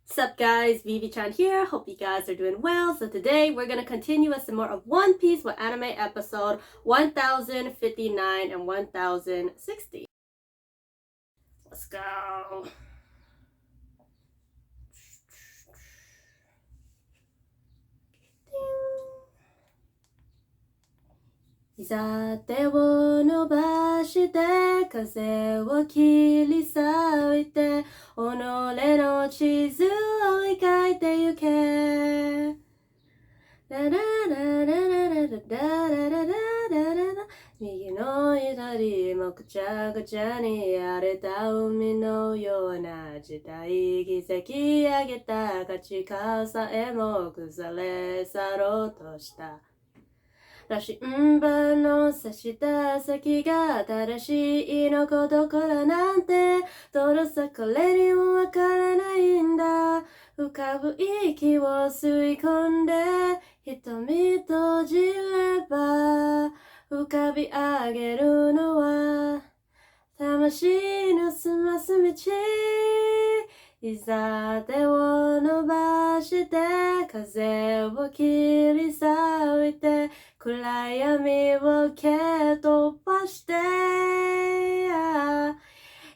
What's up guys, Vivi-chan here. Hope you guys are doing well. So today we're going to continue with some more of One Piece with anime episode 1059 and 1060. Let's go.いざ手を伸ばして風を切り裂いて己の地図を描いてゆけラララララララララララ右の左もぐちゃぐちゃに荒れた海のような時代築き上げた価値観さえも崩れ去ろうとした羅針盤の刺した先が正しいのことからなんてどうせこれにもわからないんだ浮かぶ息を吸い込んで瞳閉じれば浮かび上げるのは魂の澄ます道いざ手を伸ばして風を切り裂いて暗闇を蹴飛ばして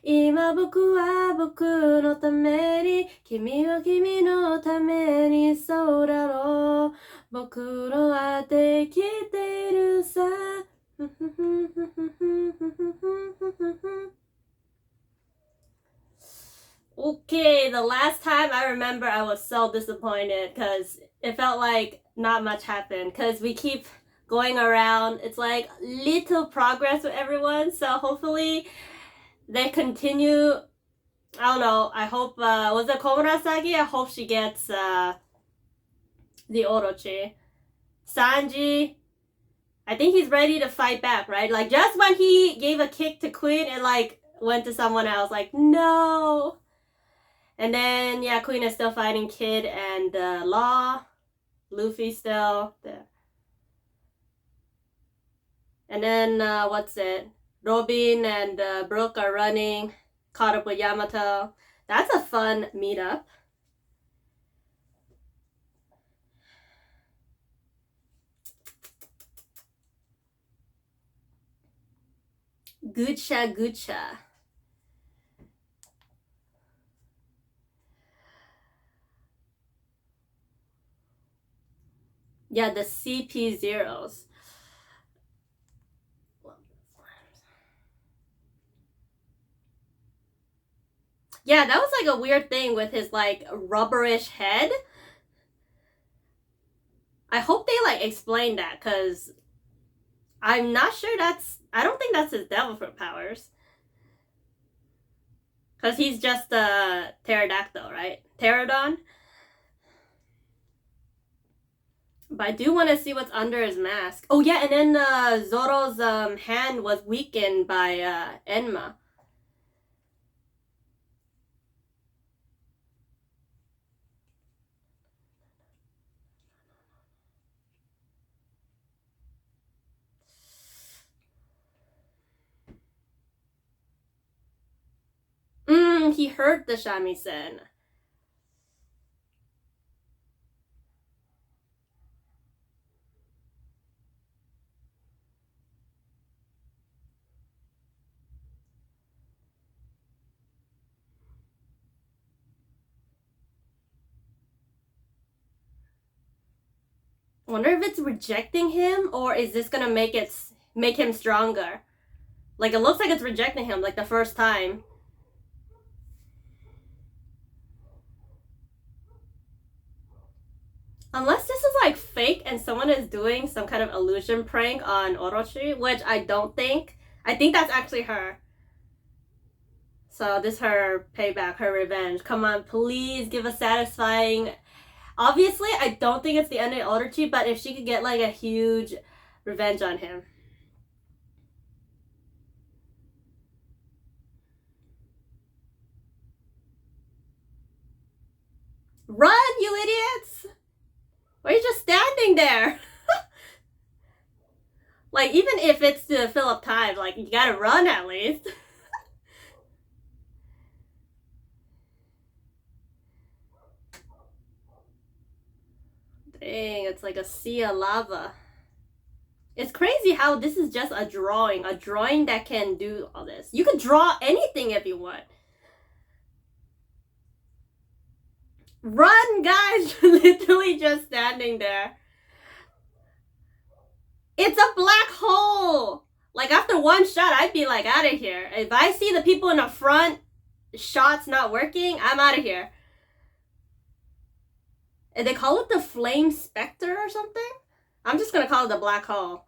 今僕は僕のために君は君のためにそうだろう僕のはできているさOkay, the last time I remember I was so disappointed because it felt like not much happened because we keep going around. It's like little progress with everyone, so hopefully they continue. I don't know. I hope, was it Komurasagi? I hope she gets the Orochi. Sanji, I think he's ready to fight back, right? Like just when he gave a kick to Queen, it like went to someone else. Like, no. And then, yeah, Queen is still fighting Kid and Law. Luffy still there. And then, what's it? Robin and Brooke are running, caught up with Yamato. That's a fun meetup. Gucha Gucha. Yeah, the CP zeros. Yeah, that was like a weird thing with his like rubberish head. I hope they like explain that because I'm not sure I don't think that's his devil fruit powers. Because he's just a pterodactyl, right? Pterodon. But I do want to see what's under his mask. Oh yeah, and then Zoro's hand was weakened by Enma. He hurt the shamisen. Wonder if it's rejecting him or is this gonna make him stronger? Like it looks like it's rejecting him like the first time. Unless this is like fake and someone is doing some kind of illusion prank on Orochi, which I don't think. I think that's actually her. So this is her payback, her revenge. Come on, please give a satisfying. Obviously, I don't think it's the end of Orochi, but if she could get like a huge revenge on him. Run, you idiots! Why are you just standing there? Like, even if it's to fill up time, like, you gotta run at least. Dang, it's like a sea of lava. It's crazy how this is just a drawing that can do all this. You could draw anything if you want. Run, guys! Literally just standing there. It's a black hole! Like, after one shot, I'd be like, out of here. If I see the people in the front, shots not working, I'm out of here. And they call it the Flame Spectre or something? I'm just gonna call it the black hole.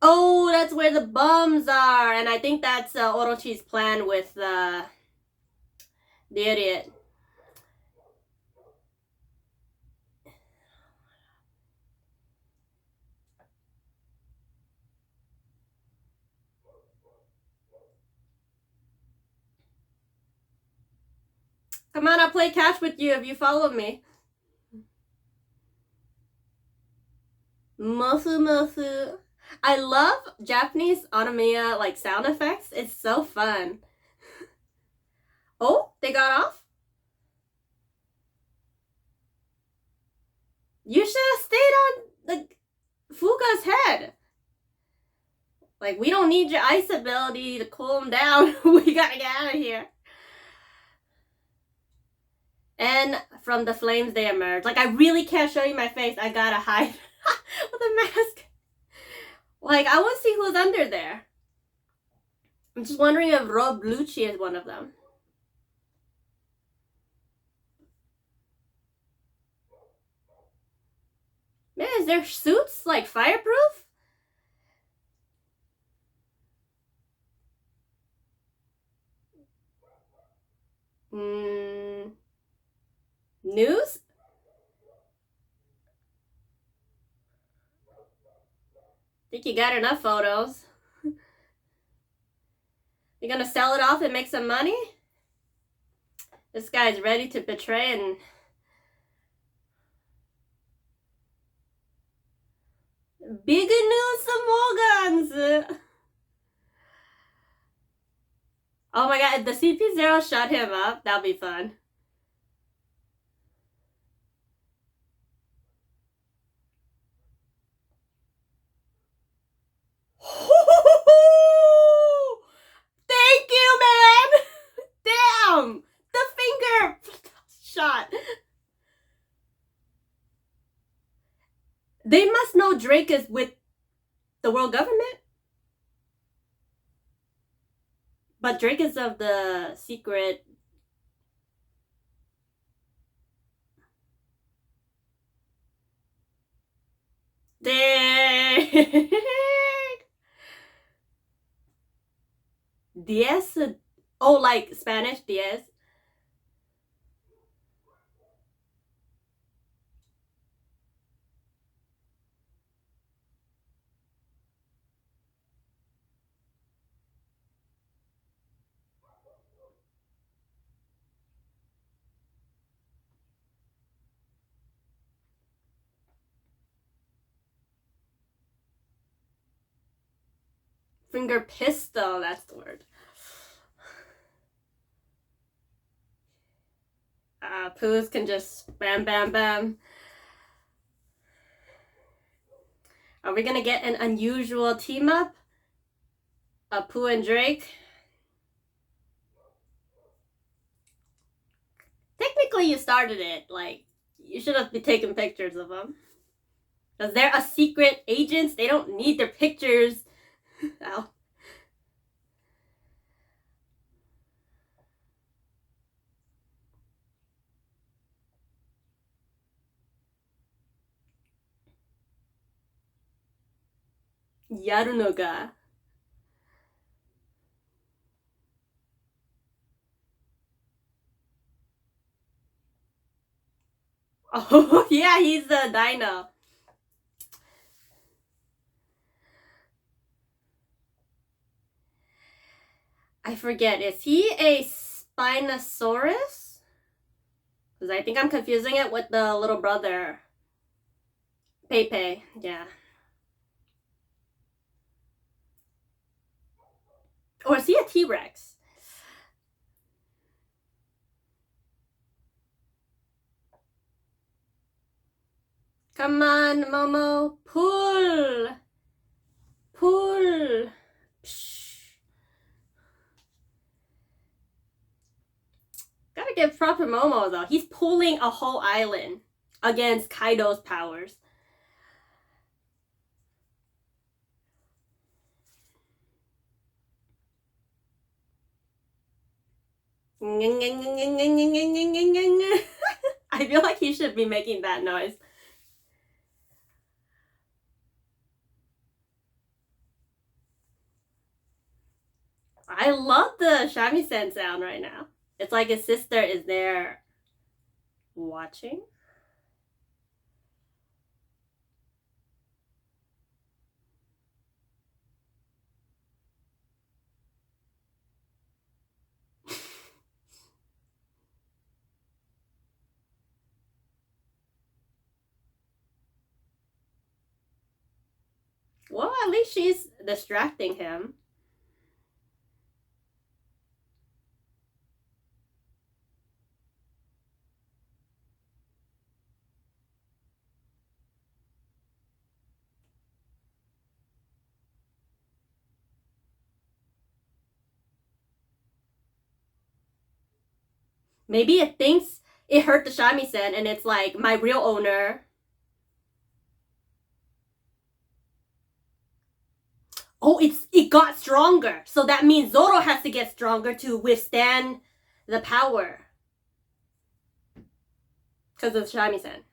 Oh, that's where the bums are. And I think that's Orochi's plan with the idiot. Come on, I'll play catch with you if you follow me. Mofu mofu. I love Japanese anime like sound effects. It's so fun. Oh, they got off? You should have stayed on the Fuga's head. Like, we don't need your ice ability to cool him down. We gotta get out of here. And from the flames they emerge. Like, I really can't show you my face. I gotta hide with a mask. Like, I want to see who's under there. I'm just wondering if Rob Lucci is one of them. Man, is their suits like fireproof? News? Think you got enough photos. You gonna sell it off and make some money? This guy's ready to betray and... Bigger news, some more guns! Oh my god, if the CP0 shut him up, that'll be fun. Thank you, man! Damn! The finger shot. They must know Drake is with the world government. But Drake is of the secret. Diez? Oh, like Spanish, Diez? Finger pistol, that's the word. Poos can just bam, bam, bam. Are we gonna get an unusual team up? Pooh and Drake? Technically, you started it. Like, you should have been taking pictures of them. Because they're a secret agents. They don't need their pictures. Ow. Yaru no ga. Oh, yeah, he's the dino. I forget. Is he a Spinosaurus? Because I think I'm confusing it with the little brother. Pepe, yeah. Or is he a T-Rex? Come on, Momo. Pull. Pull. Psh. Gotta give proper Momo though. He's pulling a whole island against Kaido's powers. I feel like he should be making that noise. I love the shamisen sound right now. It's like his sister is there watching. Well, at least she's distracting him. Maybe it thinks it hurt the shamisen and it's like my real owner. Oh, it got stronger. So that means Zoro has to get stronger to withstand the power. Because of shamisen.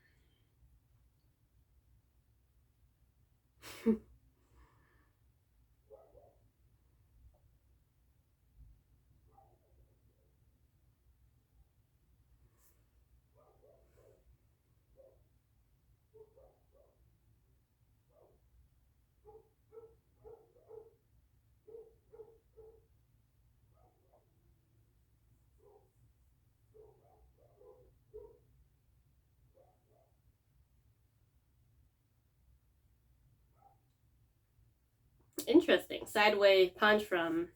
Interesting. Sideways punch from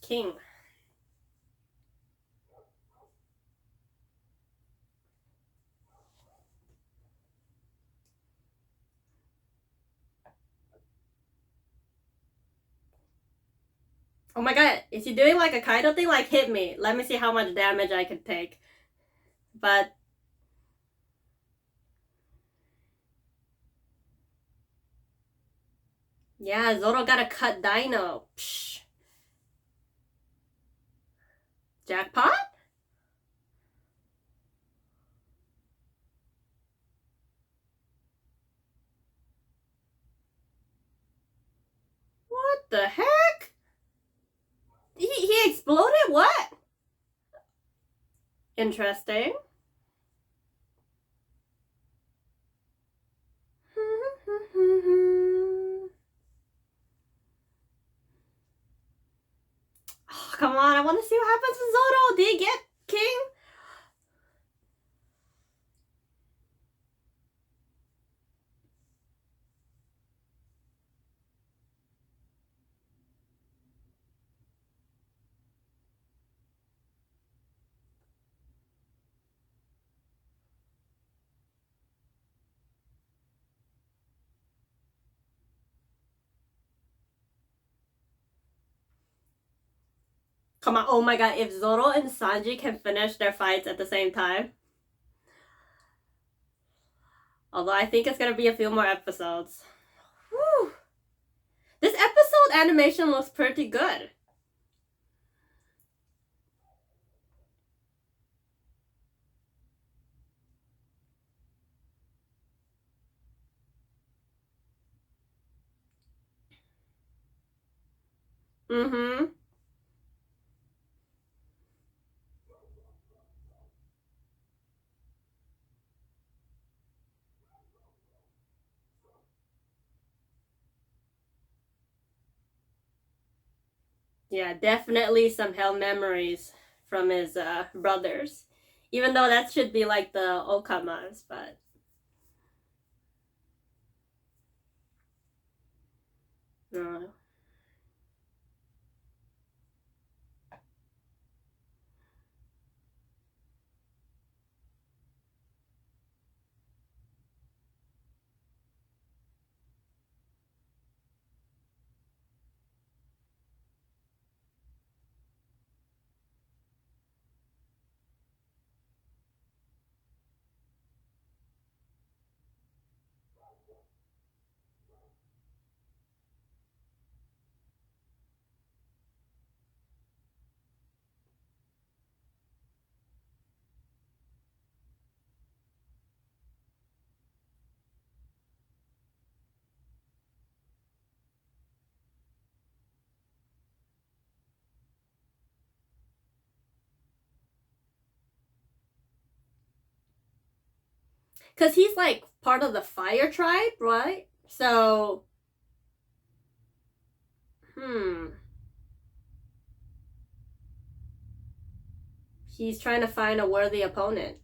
King. Oh my god, is he doing like a Kaido thing? Like, hit me. Let me see how much damage I can take. But yeah, Zoro gotta cut Dino. Psh. Jackpot? What the heck? He exploded? What? Interesting. Oh, come on, I want to see what happens with Zoro. Did he get King? Come on, oh my god, if Zoro and Sanji can finish their fights at the same time. Although I think it's gonna be a few more episodes. Whew. This episode animation looks pretty good. Mm-hmm. Yeah, definitely some hell memories from his brothers. Even though that should be like the Okamas, but no. Because he's like part of the fire tribe, right? So, he's trying to find a worthy opponent.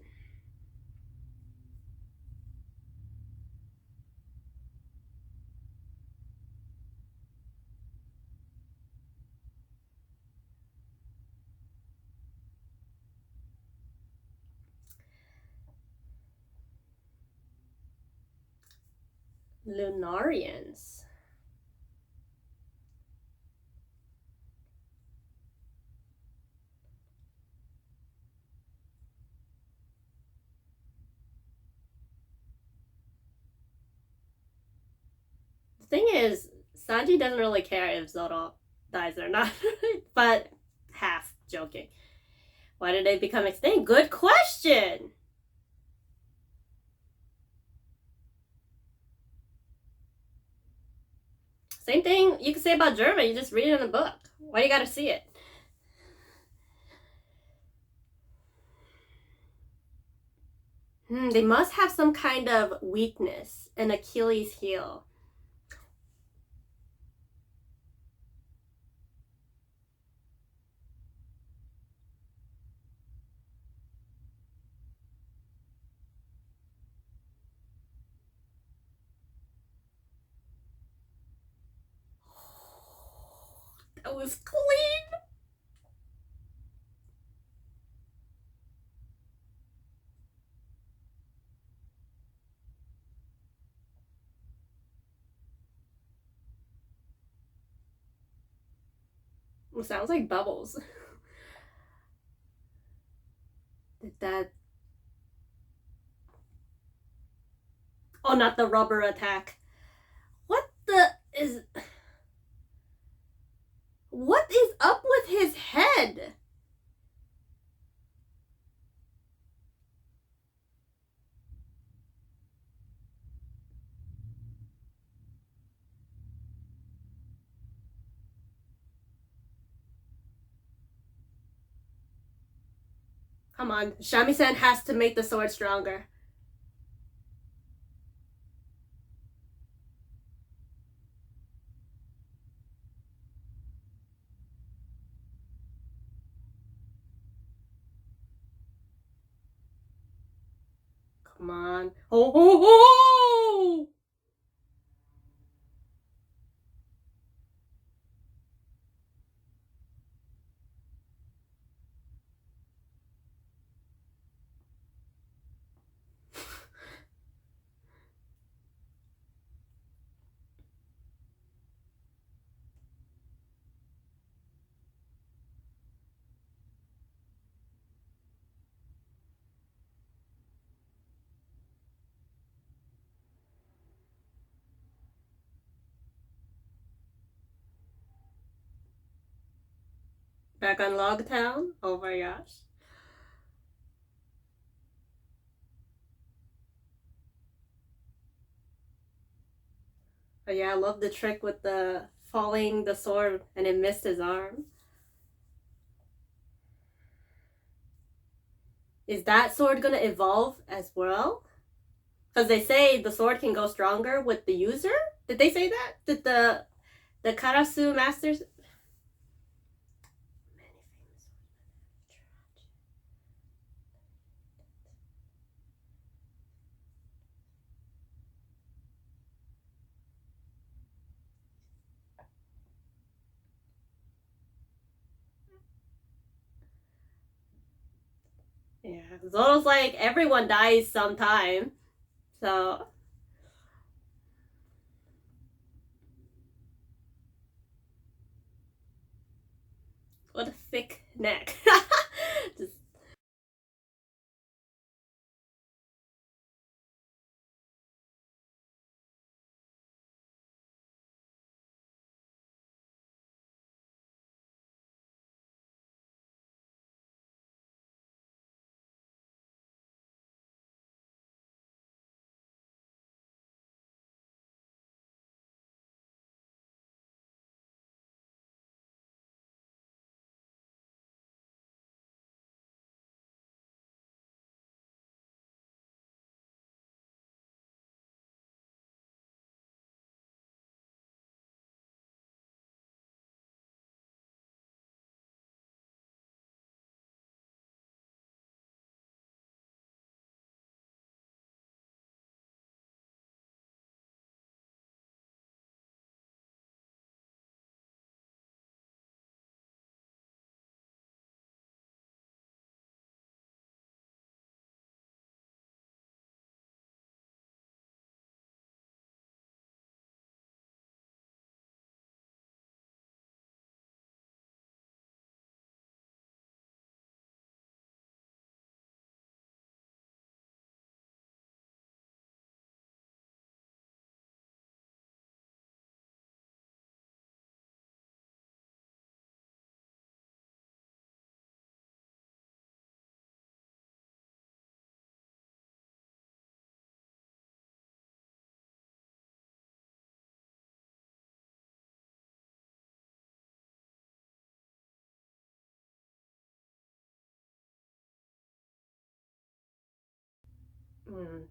Lunarians. The thing is, Sanji doesn't really care if Zoro dies or not, but half joking. Why did they become extinct? Good question! Same thing you can say about German, you just read it in a book. Why you gotta see it? They must have some kind of weakness, an Achilles heel. That was clean. It sounds like bubbles. Did that? Oh, not the rubber attack. What the is? What is up with his head? Come on, Shamisen has to make the sword stronger. Come on. Oh! Back on Logtown? Oh my gosh. But yeah, I love the trick with the falling the sword and it missed his arm. Is that sword gonna evolve as well? Because they say the sword can go stronger with the user. Did they say that? Did the Karasu masters? Yeah, Zoro's like everyone dies sometime, so what a thick neck. Just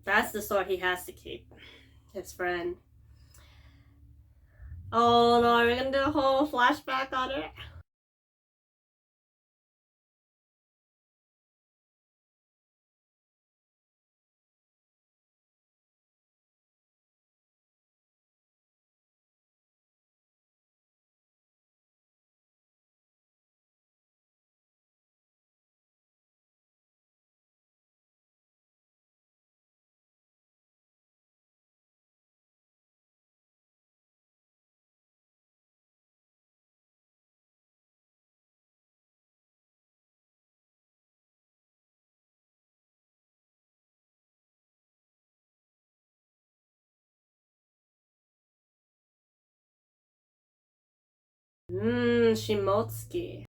That's the sword he has to keep. His friend. Oh no, we're gonna do a whole flashback on it. Shimotsuki.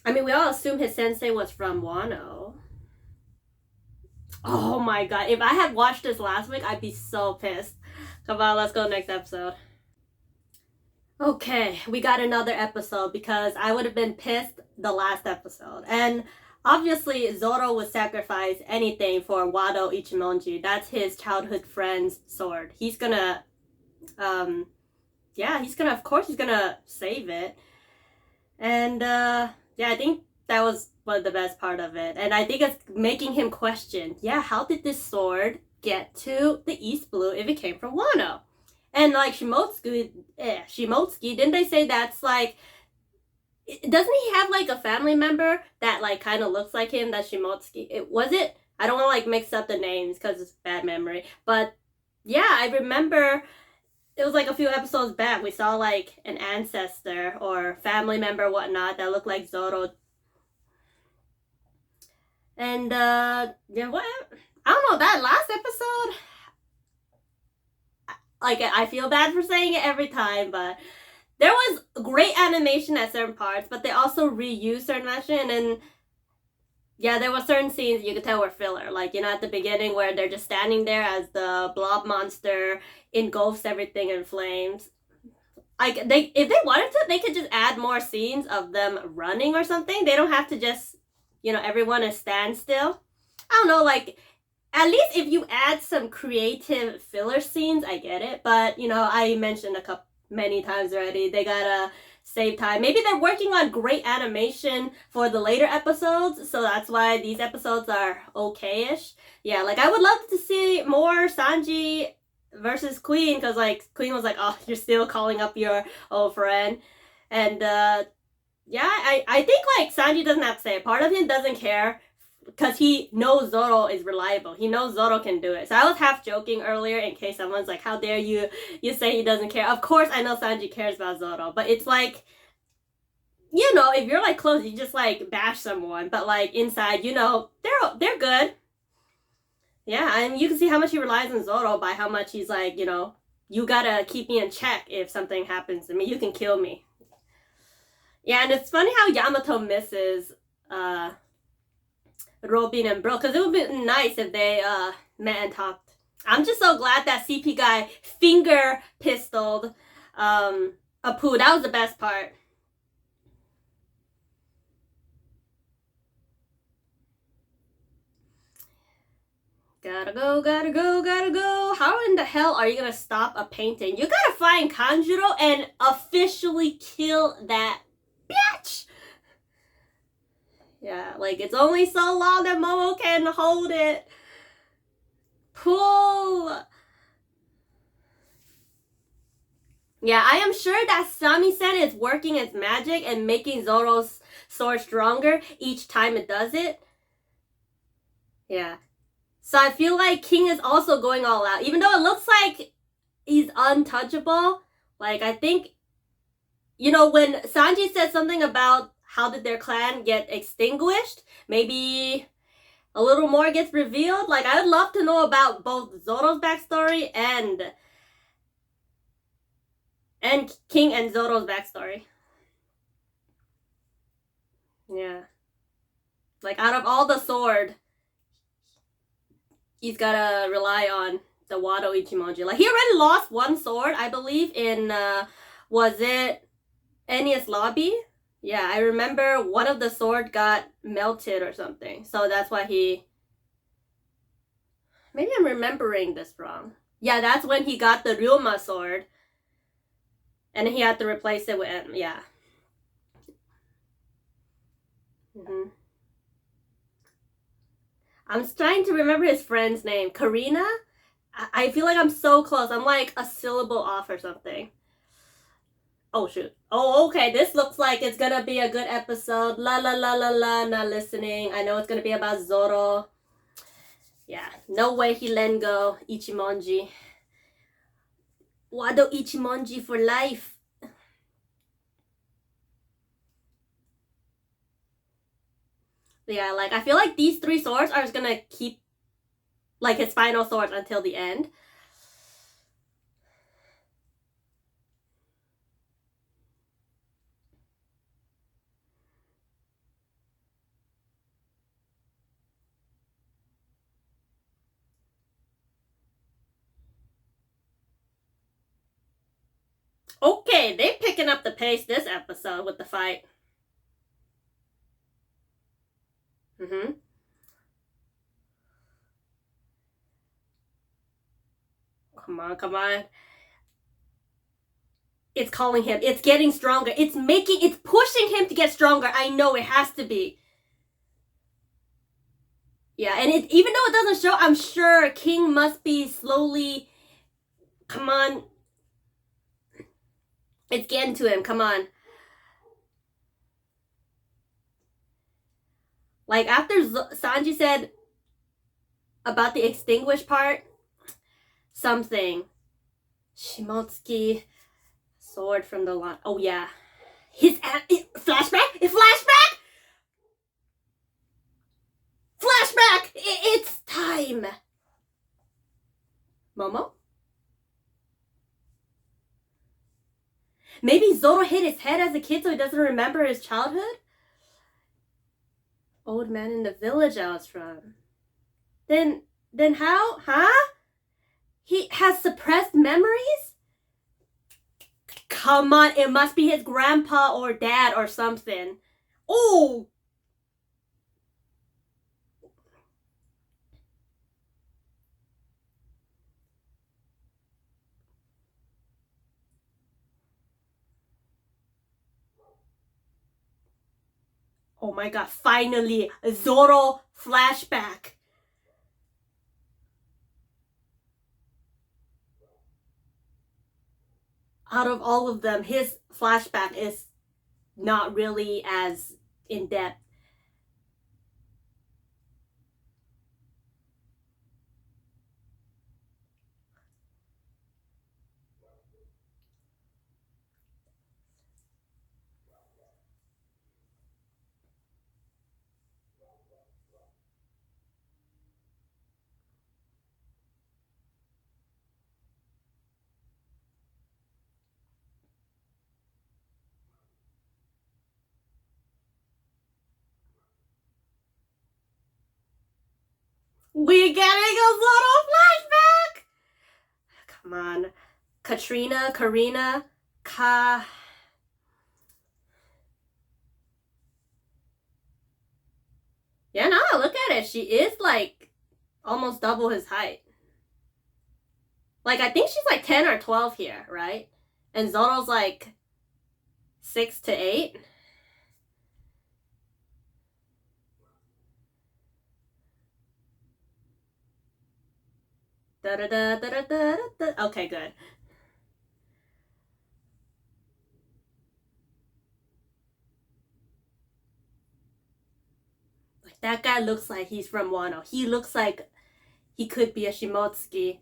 I mean, we all assume his sensei was from Wano. Oh my god, if I had watched this last week, I'd be so pissed. Come on, let's go next episode. Okay, we got another episode because I would have been pissed the last episode. And obviously, Zoro would sacrifice anything for Wado Ichimonji. That's his childhood friend's sword. He's gonna, of course, he's gonna save it. And, I think that was one of the best part of it. And I think it's making him question, how did this sword get to the East Blue if it came from Wano? And like Shimotsuki, didn't they say that's like, doesn't he have like a family member that like kind of looks like him? That Shimotsuki. Was it? I don't want to like mix up the names because it's bad memory. But yeah, I remember it was like a few episodes back. We saw like an ancestor or family member, whatnot, that looked like Zoro. And what? I don't know, that last episode, like I feel bad for saying it every time, but there was great animation at certain parts, but they also reused certain animation, and there were certain scenes you could tell were filler. Like, at the beginning where they're just standing there as the blob monster engulfs everything in flames. Like, if they wanted to, they could just add more scenes of them running or something. They don't have to just, everyone is standstill. I don't know, like, at least if you add some creative filler scenes, I get it. But, I mentioned many times already, they gotta save time. Maybe they're working on great animation for the later episodes, so that's why these episodes are okay-ish. Yeah, like, I would love to see more Sanji versus Queen, because, like, Queen was like, oh, you're still calling up your old friend. And, I think, like, Sanji doesn't have to say it. Part of him doesn't care because he knows Zoro is reliable. He knows Zoro can do it. So I was half joking earlier in case someone's like, how dare you say he doesn't care. Of course I know Sanji cares about Zoro, but it's like, if you're like close, you just like bash someone, but like inside, they're good. Yeah, and you can see how much he relies on Zoro by how much he's like, you gotta keep me in check if something happens to me. You can kill me. Yeah, and it's funny how Yamato misses Robin and Bro, because it would be nice if they met and talked. I'm just so glad that CP guy finger pistoled Apu. That was the best part. Gotta go, gotta go, gotta go. How in the hell are you gonna stop a painting? You gotta find Kanjuro and officially kill that bitch. Yeah, like, it's only so long that Momo can hold it. Pull. Yeah, I am sure that Sami-sen is working its magic and making Zoro's sword stronger each time it does it. Yeah. So I feel like King is also going all out. Even though it looks like he's untouchable, like, I think, when Sanji said something about how did their clan get extinguished, maybe a little more gets revealed. Like, I would love to know about both Zoro's backstory and King and Zoro's backstory. Yeah. Like, out of all the sword, he's gotta rely on the Wado Ichimonji. Like, he already lost one sword, I believe, in, was it Enies Lobby? Yeah, I remember one of the sword got melted or something. So that's why he... Maybe I'm remembering this wrong. Yeah, that's when he got the Ryuma sword. And he had to replace it with... Yeah. Mm-hmm. I'm trying to remember his friend's name. Karina? I feel like I'm so close. I'm like a syllable off or something. Oh, shoot. Oh, okay. This looks like it's gonna be a good episode. La la la la la, not listening. I know it's gonna be about Zoro. Yeah, no way he let go Ichimonji. Wado Ichimonji for life. Yeah, like, I feel like these three swords are just gonna keep, like, his final swords until the end. Okay, they picking up the pace this episode with the fight. Mm-hmm. Come on, come on. It's calling him. It's getting stronger. It's pushing him to get stronger. I know it has to be. Yeah, and even though it doesn't show, I'm sure King must be slowly... Come on. It's getting to him. Come on. Like, after Sanji said about the extinguished part, something. Shimotsuki, sword from the line. Oh, yeah. Flashback? Flashback? Flashback! It's time. Momo? Maybe Zoro hit his head as a kid so he doesn't remember his childhood? Old man in the village I was from. Then how? Huh? He has suppressed memories? Come on, it must be his grandpa or dad or something. Oh! Oh my god, finally! Zoro flashback! Out of all of them, his flashback is not really as in-depth. We're getting a Zoro flashback! Come on. Katrina, Karina, Yeah, now I look at it, she is like almost double his height. Like, I think she's like 10 or 12 here, right? And Zoro's like 6 to 8. Da da da da da da da. Okay, good. Like, that guy looks like he's from Wano. He looks like he could be a Shimotsuki.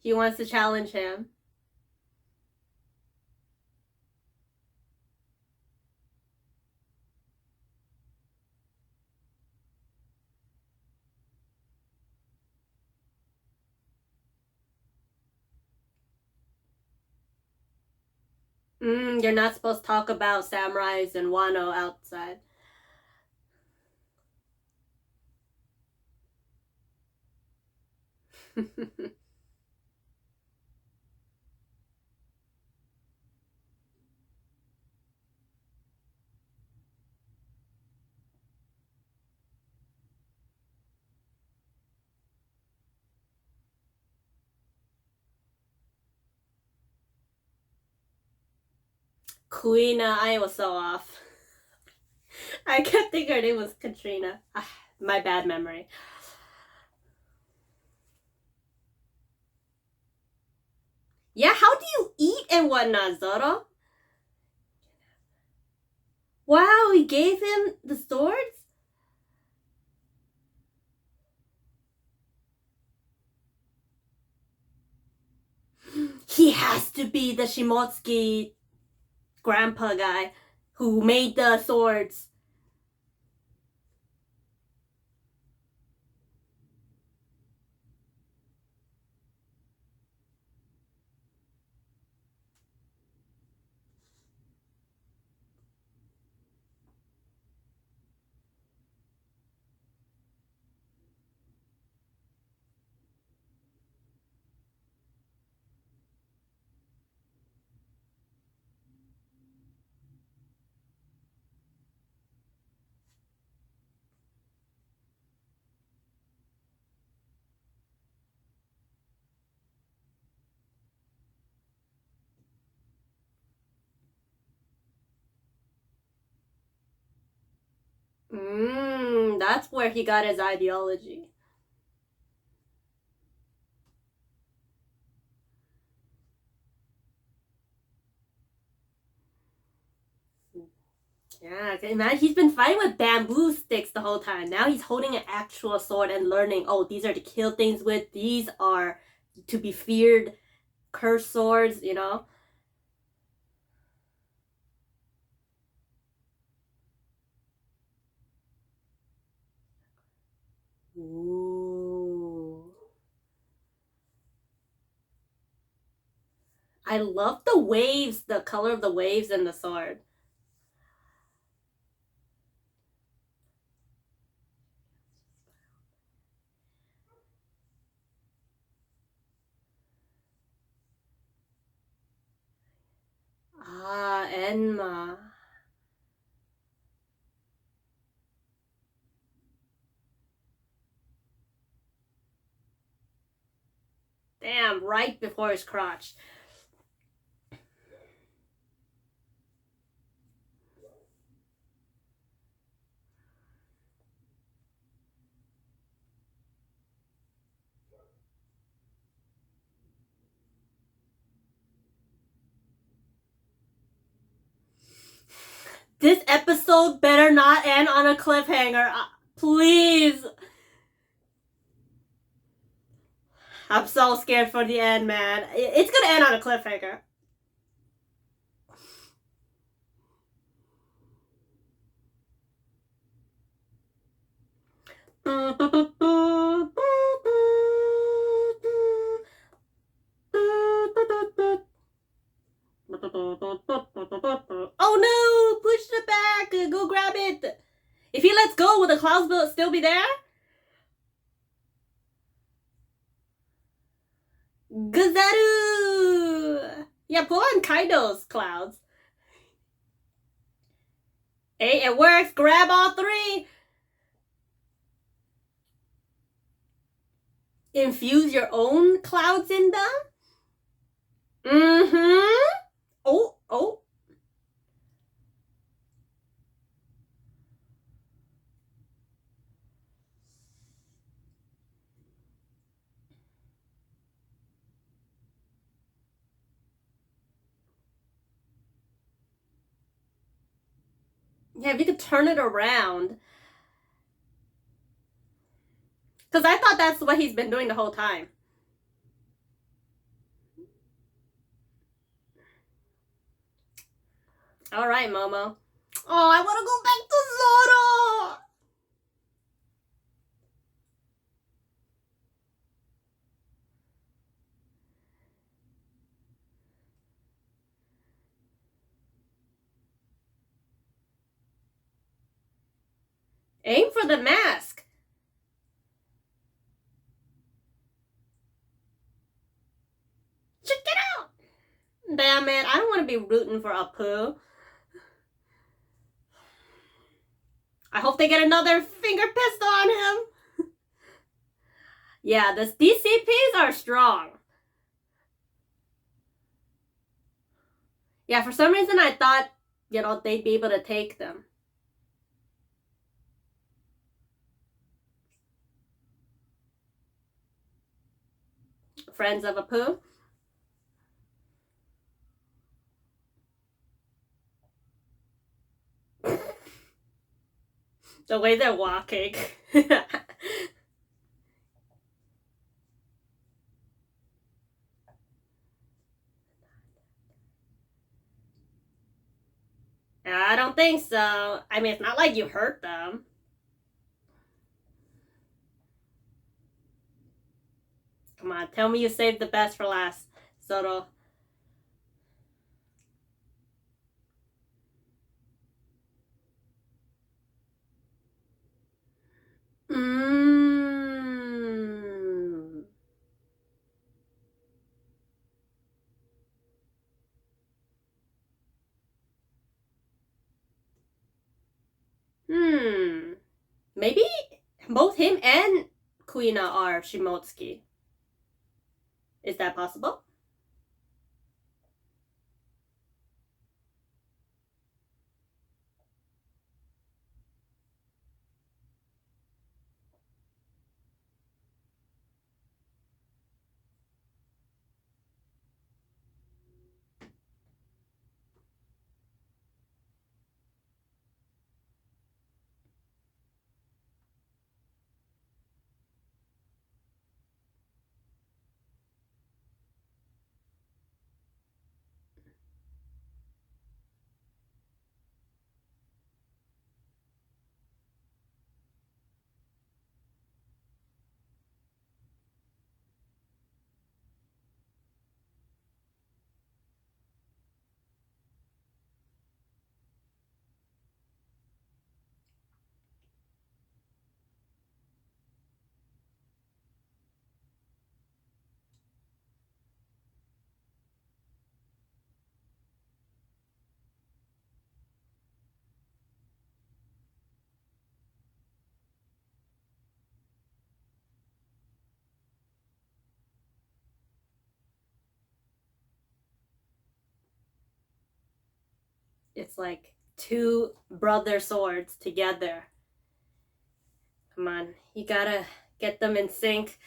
He wants to challenge him. You're not supposed to talk about samurais and Wano outside. Kuina, I was so off. I kept thinking her name was Katrina. My bad memory. Yeah, how do you eat and whatnot, Zoro? Wow, he gave him the swords? He has to be the Shimotsuki grandpa guy who made the swords. That's where he got his ideology. Yeah, man, he's been fighting with bamboo sticks the whole time. Now he's holding an actual sword and learning, oh, these are to kill things with, these are to be feared cursed swords, you know? Ooh. I love the waves, the color of the waves and the sword. Ah, Enma. Damn, right before his crotch. This episode better not end on a cliffhanger. Please. I'm so scared for the end, man. It's gonna end on a cliffhanger. Oh no! Push it back! Go grab it! If he lets go, will the clouds still be there? Gazaru! Yeah, pull on Kaido's clouds. Hey, it works! Grab all three! Infuse your own clouds in them? Mm-hmm. Oh, oh. Yeah, if you could turn it around. Because I thought that's what he's been doing the whole time. Alright, Momo. Oh, I want to go back to Zoro! Aim for the mask. Check it out. Damn it, I don't want to be rooting for Apu. I hope they get another finger pistol on him. Yeah, these CPs are strong. Yeah, for some reason I thought, they'd be able to take them. Friends of Apu. The way they're walking. I don't think so. I mean, it's not like you hurt them. Come on, tell me you saved the best for last, Soto. Mmm. Hmm. Maybe both him and Kuina are Shimotsuki. Is that possible? It's like two brother swords together. Come on, you gotta get them in sync.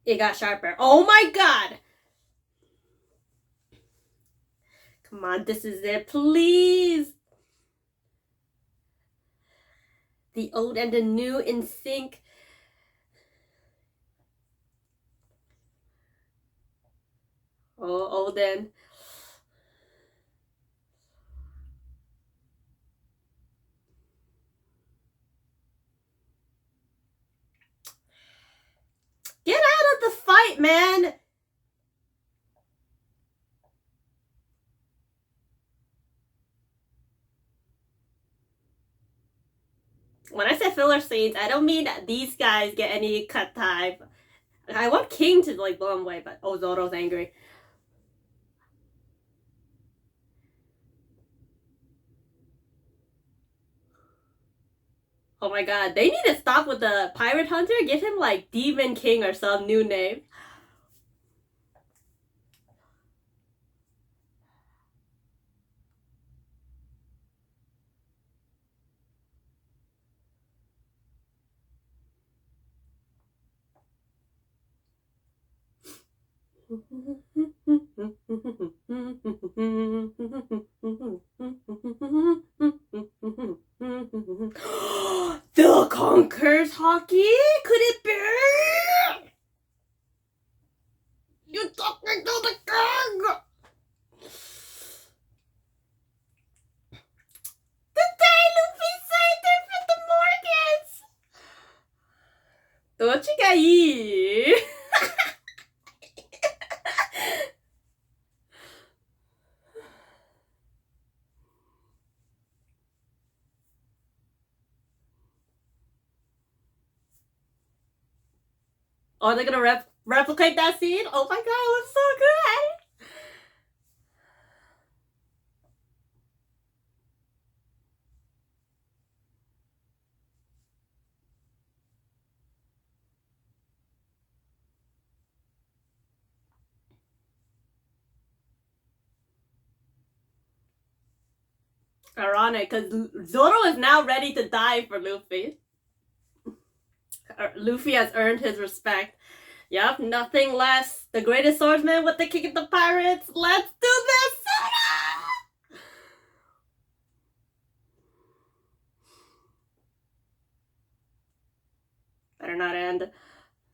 It got sharper. Oh my god! Come on, this is it, please! The old and the new in sync. Oh, then. Get out of the fight, man! When I say filler scenes, I don't mean that these guys get any cut time. I want King to like blow him away, but oh, Zoro's angry. Oh my god, they need to stop with the pirate hunter. Give him like Demon King or some new name. The Conquerors hockey? Could it be? You talking to the king? The day Luffy saved her from the Morgans! どっちがいい? Oh, they're gonna replicate that scene? Oh my god, it was so good! Ironic, because Zoro is now ready to die for Luffy. Luffy has earned his respect. Yep, nothing less. The greatest swordsman with the king of the pirates. Let's do this, Zoro! Better not end.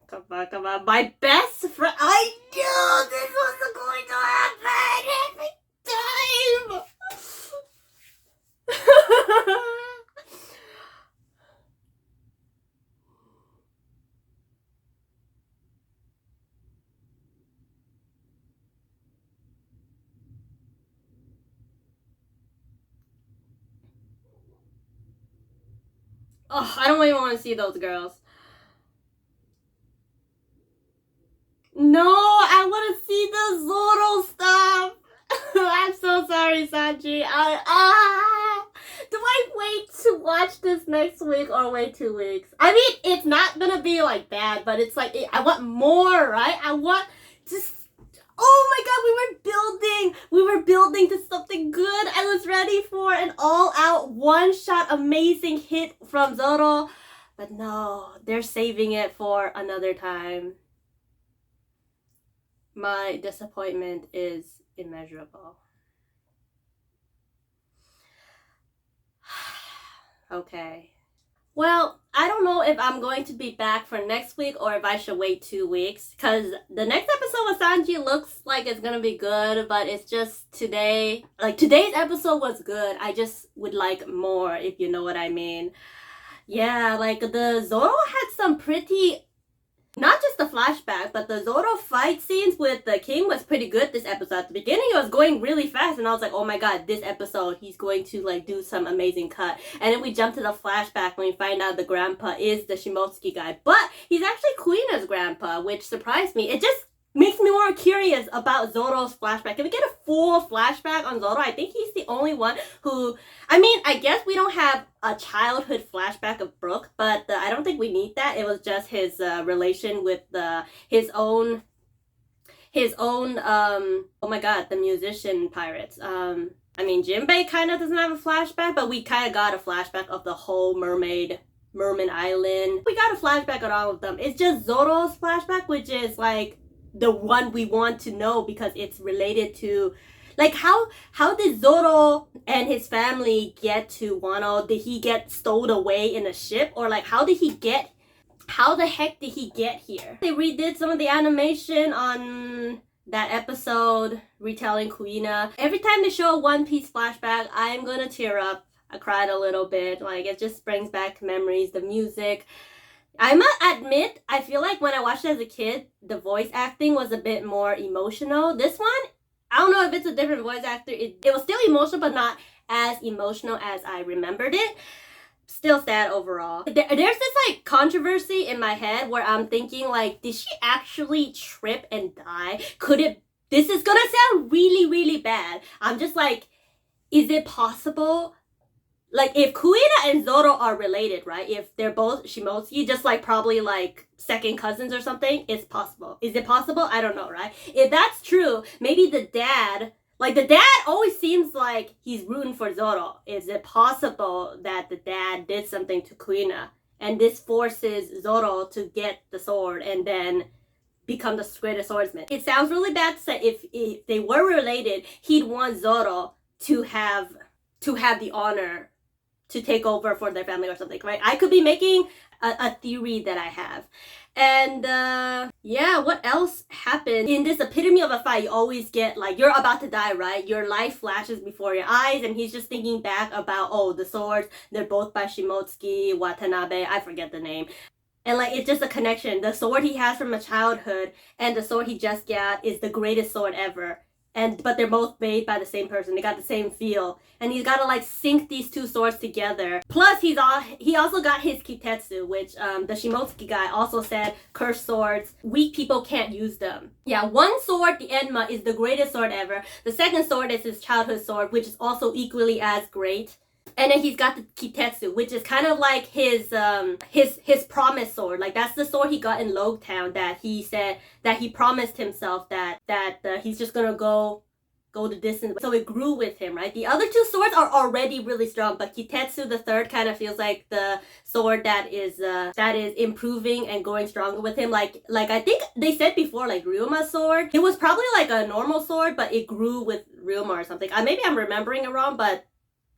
Come on, come on. My best friend. I knew this was going to happen every time. Oh, I don't even want to see those girls. No, I want to see the Zoro stuff. I'm so sorry, Sanji. Do I wait to watch this next week or wait 2 weeks? I mean, it's not gonna be like bad, but it's like I want more, right? I want just. Oh my god, we were building to something good. I was ready for an all-out one-shot amazing hit from Zoro, but no, they're saving it for another time. My disappointment is immeasurable. Okay. Well, I don't know if I'm going to be back for next week or if I should wait 2 weeks, because the next episode with Sanji looks like it's gonna be good, but it's just today. Like, today's episode was good. I just would like more, if you know what I mean. Yeah, like the Zoro had some pretty. Not just the flashback, but the Zoro fight scenes with the king was pretty good this episode. At the beginning, it was going really fast, and I was like, oh my god, this episode, he's going to, like, do some amazing cut. And then we jump to the flashback when we find out the grandpa is the Shimotsuki guy. But he's actually Kuina's grandpa, which surprised me. It just makes me more curious about Zoro's flashback. Can we get a full flashback on Zoro? I think he's the only one who... I mean, I guess we don't have a childhood flashback of Brook, but I don't think we need that. It was just his relation with his own oh my god, the musician pirates. I mean, Jinbei kind of doesn't have a flashback, but we kind of got a flashback of the whole mermaid Merman Island. We got a flashback on all of them. It's just Zoro's flashback, which is like the one we want to know because it's related to like how did Zoro and his family get to Wano? Did he get stowed away in a ship, or like how the heck did he get here? They redid some of the animation on that episode retelling Kuina. Every time they show a One Piece flashback, I'm gonna tear up. I cried a little bit. Like, it just brings back memories. The music, I must admit, I feel like when I watched it as a kid, the voice acting was a bit more emotional. This one, I don't know if it's a different voice actor. It was still emotional, but not as emotional as I remembered it. Still sad overall. There's this like controversy in my head where I'm thinking like, did she actually trip and die? This is gonna sound really, really bad. I'm just like, is it possible? Like, if Kuina and Zoro are related, right? If they're both Shimotsuki, just like probably like second cousins or something, it's possible. Is it possible? I don't know, right? If that's true, maybe the dad always seems like he's rooting for Zoro. Is it possible that the dad did something to Kuina and this forces Zoro to get the sword and then become the greatest swordsman? It sounds really bad to say if they were related, he'd want Zoro to have the honor to take over for their family or something, right? I could be making a theory that I have. And yeah, what else happened? In this epitome of a fight, you always get like, you're about to die, right? Your life flashes before your eyes, and he's just thinking back about, oh, the swords, they're both by Shimotsuki, Watanabe, I forget the name. And like, it's just a connection. The sword he has from a childhood and the sword he just got is the greatest sword ever. But they're both made by the same person. They got the same feel, and he's got to like sync these two swords together. Plus, he also got his kitetsu, which the Shimotsuki guy also said cursed swords, weak people can't use them. Yeah, one sword, the Enma, is the greatest sword ever. The second sword is his childhood sword, which is also equally as great. And then he's got the kitetsu, which is kind of like his promise sword. Like, that's the sword he got in Logtown that he said that he promised himself that he's just gonna go the distance. So it grew with him, right? The other two swords are already really strong, but kitetsu, the third, kind of feels like the sword that is improving and going stronger with him. Like I think they said before, like Ryuma's sword, it was probably like a normal sword, but it grew with Ryuma or something. Maybe I'm remembering it wrong, but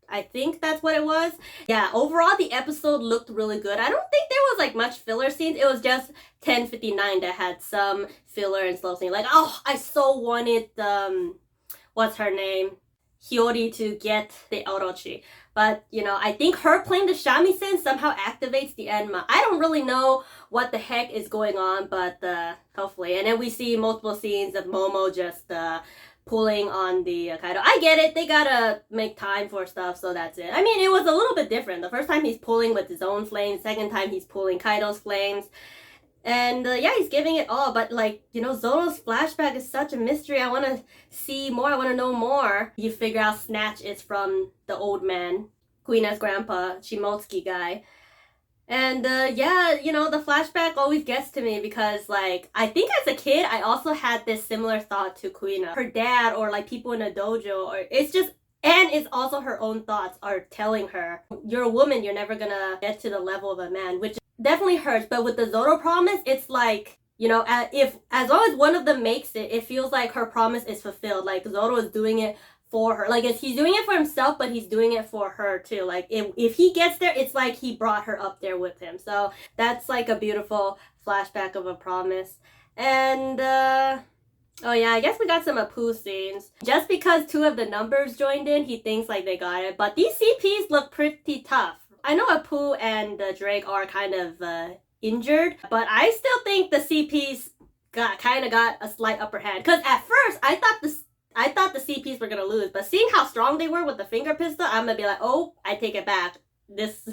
I think that's what it was. Yeah, overall the episode looked really good. I don't think there was like much filler scenes. It was just 10:59 that had some filler and slow scenes. Like, oh, I so wanted what's her name? Hiyori to get the Orochi. But, you know, I think her playing the shamisen somehow activates the Enma. I don't really know what the heck is going on, but hopefully. And then we see multiple scenes of Momo just pulling on the Kaido. I get it, they gotta make time for stuff, so that's it. I mean, it was a little bit different. The first time he's pulling with his own flames, second time he's pulling Kaido's flames. And yeah, he's giving it all, but like, you know, Zoro's flashback is such a mystery. I want to see more, I want to know more. You figure out Snatch is from the old man, Kuina's grandpa, Shimotsuki guy. And yeah, you know, the flashback always gets to me because, like, I think as a kid, I also had this similar thought to Kuina. Her dad or, like, people in a dojo, or it's just, and it's also her own thoughts are telling her, you're a woman, you're never gonna get to the level of a man, which definitely hurts. But with the Zoro promise, it's like, you know, as long as one of them makes it, it feels like her promise is fulfilled. Like, Zoro is doing it for her. Like, he's doing it for himself, but he's doing it for her too. Like, if he gets there, it's like he brought her up there with him. So that's like a beautiful flashback of a promise. And oh yeah, I guess we got some Apu scenes. Just because two of the numbers joined in, he thinks like they got it. But these CPs look pretty tough. I know Apu and Drake are kind of injured, but I still think the CPs kind of got a slight upper hand. Because at first, I thought the CPs were gonna lose, but seeing how strong they were with the finger pistol, I'm gonna be like, oh, I take it back. This,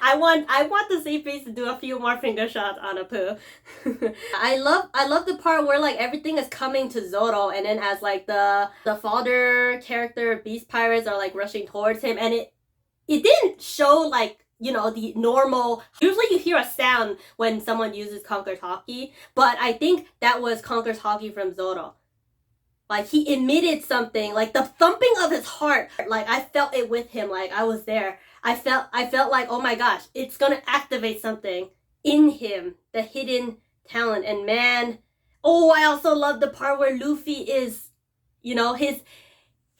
I want the CPs to do a few more finger shots on Apu. I love the part where like everything is coming to Zoro, and then as like the father character Beast Pirates are like rushing towards him, and it didn't show like, you know, the normal, usually you hear a sound when someone uses Conquer's Haki, but I think that was Conquer's Haki from Zoro. Like he emitted something, like the thumping of his heart. Like I felt it with him, like I was there. I felt like, oh my gosh, it's gonna activate something in him, the hidden talent. And man, oh, I also love the part where Luffy is, you know, his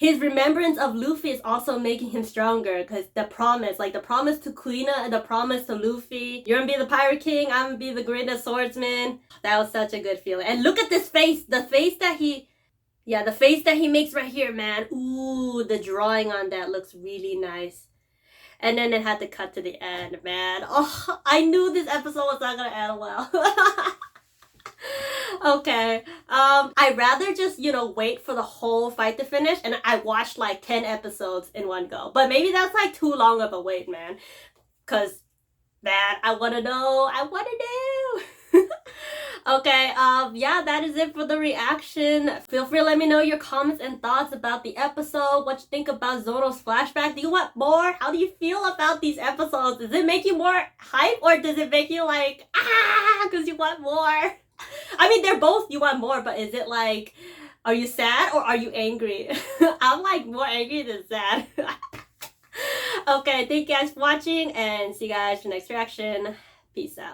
remembrance of Luffy is also making him stronger, because the promise, like the promise to Kuina and the promise to Luffy, you're gonna be the Pirate King, I'm gonna be the greatest swordsman. That was such a good feeling. And look at this face, the face that he makes right here, man. Ooh, the drawing on that looks really nice. And then it had to cut to the end, man. Oh, I knew this episode was not gonna end well. Okay. I'd rather just, wait for the whole fight to finish, and I watched like 10 episodes in one go. But maybe that's like too long of a wait, man. Cause man, I wanna know. I wanna know. Okay, yeah, that is it for the reaction. Feel free to let me know your comments and thoughts about the episode. What you think about Zoro's flashback. Do you want more? How do you feel about these episodes? Does it make you more hype, or does it make you like, because you want more? I mean, they're both you want more, but is it like, are you sad or are you angry? I'm like more angry than sad. Okay, thank you guys for watching, and see you guys for the next reaction. Peace out.